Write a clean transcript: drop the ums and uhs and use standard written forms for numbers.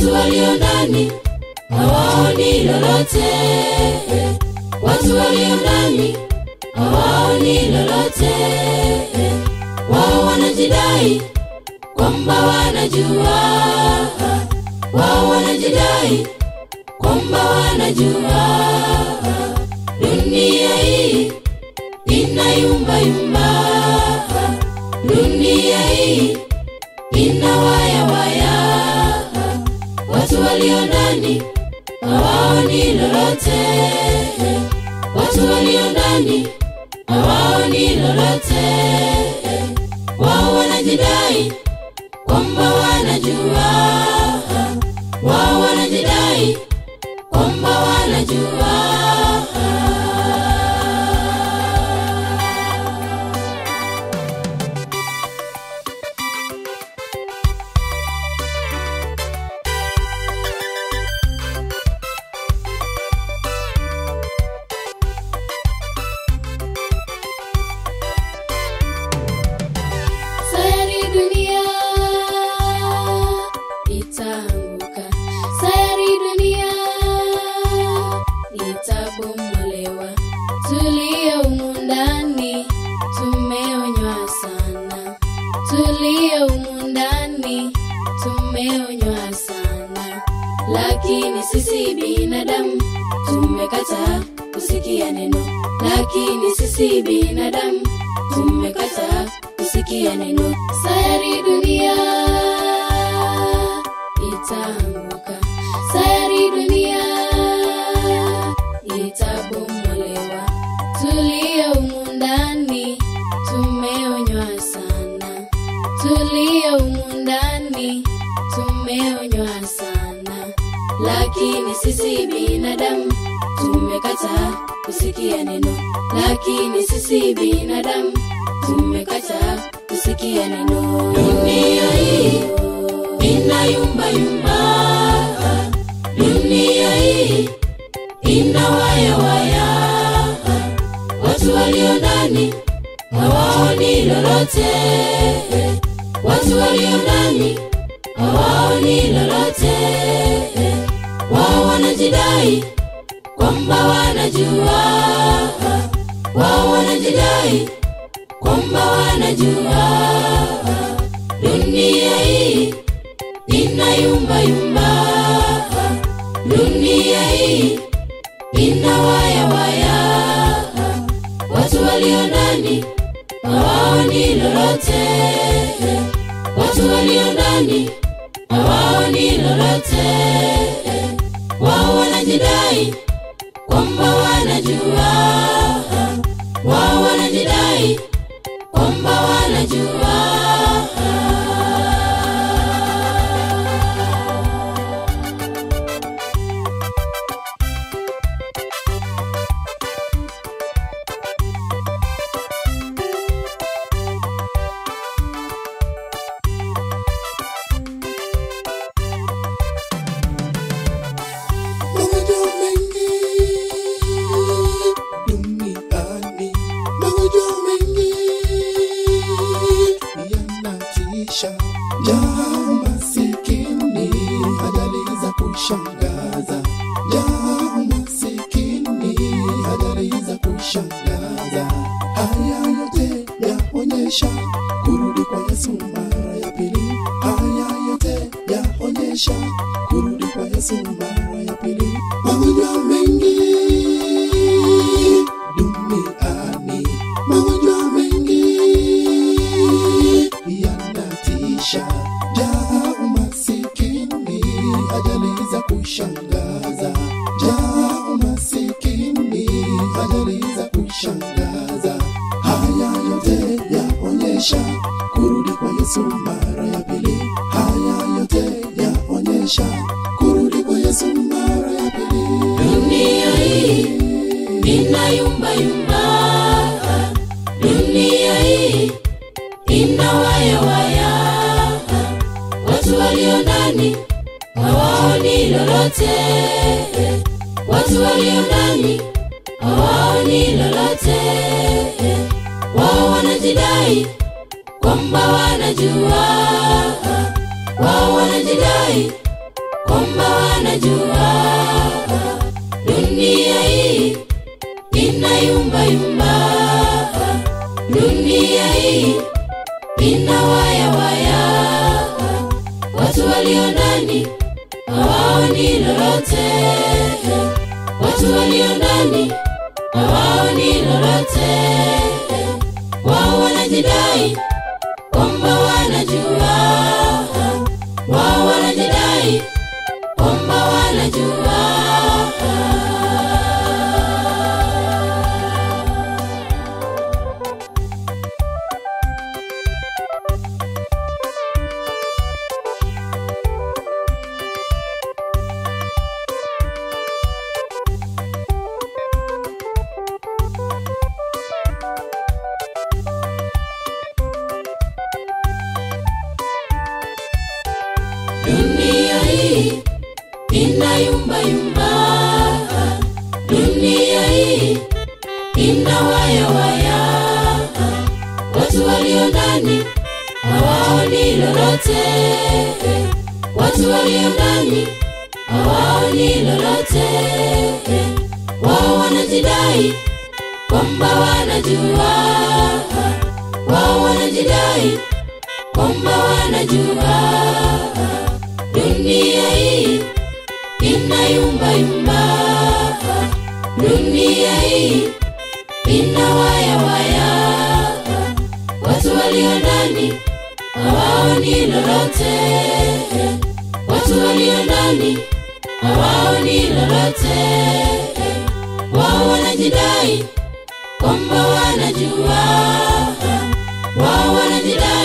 watu walio ndani hawaoni lolote, watu walio ndani hawaoni lolote. Wao wanajidai kwamba wanajua, wao wanajidai kwamba wanajua. Dunia hii inayumba yumba, dunia hii inawaya waya. Watu walio ndani hawaoni lolote, watu walio ndani hawaoni lolote. Wao wanajidai kwamba wanajua, wao wanajidai kwamba wanajua. Sayari dunia itaanguka, sayari dunia itabomolewa. Tulio humu ndani tumeonywa sana, tulio humu ndani tumeonywa sana. Lakini sisi binadamu tumekataa kusikia neno, lakini sisi binadamu tumekataa kusikia neno. Sayari dunia itaanguka, sayari dunia itabomolewa. Tulio humu ndani tumeonywa sana, tulio humu ndani tumeonywa sana. Lakini sisi binadamu tumekataa kusikia neno, lakini sisi binadamu tumekataa kusikia neno. Dunia hii inayumba yumba, dunia hii inawaya waya. Watu walio ndani hawaoni lolote, watu walio ndani hawaoni lolote. Wao wanajidai kwamba wanajua, wao wanajidai kwamba wanajua. Dunia hii inayumba yumba, dunia hii inawaya waya. Watu walio ndani hawaoni lolote, watu walio ndani hawaoni lolote. Wao wanajidai kwamba wanajua, wao wanajidai kwamba wanajua. Jaa masikini, ajali za kushangaza. Jaa masikini, ajali za kushangaza. Haya yote yaonyesha kurudi kwa Yesu mara ya pili. Haya yote yaonyesha kurudi kwa Yesu mara ya pili. Magonjwa mengi duniani, magonjwa mengi yanatisha. Jaa umasikini, ajali za kushangaza. Jaa umasikini, ajali za kushangaza. Haya yote yaonyesha kurudi kwa Yesu mara ya pili. Haya yote yaonyesha kurudi kwa Yesu mara ya pili. Dunia hii inayumba yumba, dunia hii inawaya waya. Watu walio ndani hawaoni lolote, watu walio ndani hawaoni lolote. Wao wanajidai kwamba wanajua, wao wanajidai kwamba wanajua dunia hii inayumba yumba, dunia hii inawaya waya, watu walio ndani hawaoni lolote, watu walio ndani hawaoni lolote. Wao wanajidai kwamba wanajua, wao wanajidai kwamba wanajua. Dunia hii inayumba yumba, dunia hii inawaya waya, watu walio ndani hawaoni lolote, watu walio ndani hawaoni lolote. Wao wanajidai kwamba wanajua, wao wanajidai kwamba wanajua. Dunia hii inayumba yumba, dunia hii inawaya waya, watu walio ndani hawaoni lolote, watu walio ndani hawaoni lolote. Wao wanajidai kwamba wanajua, wao wanajidai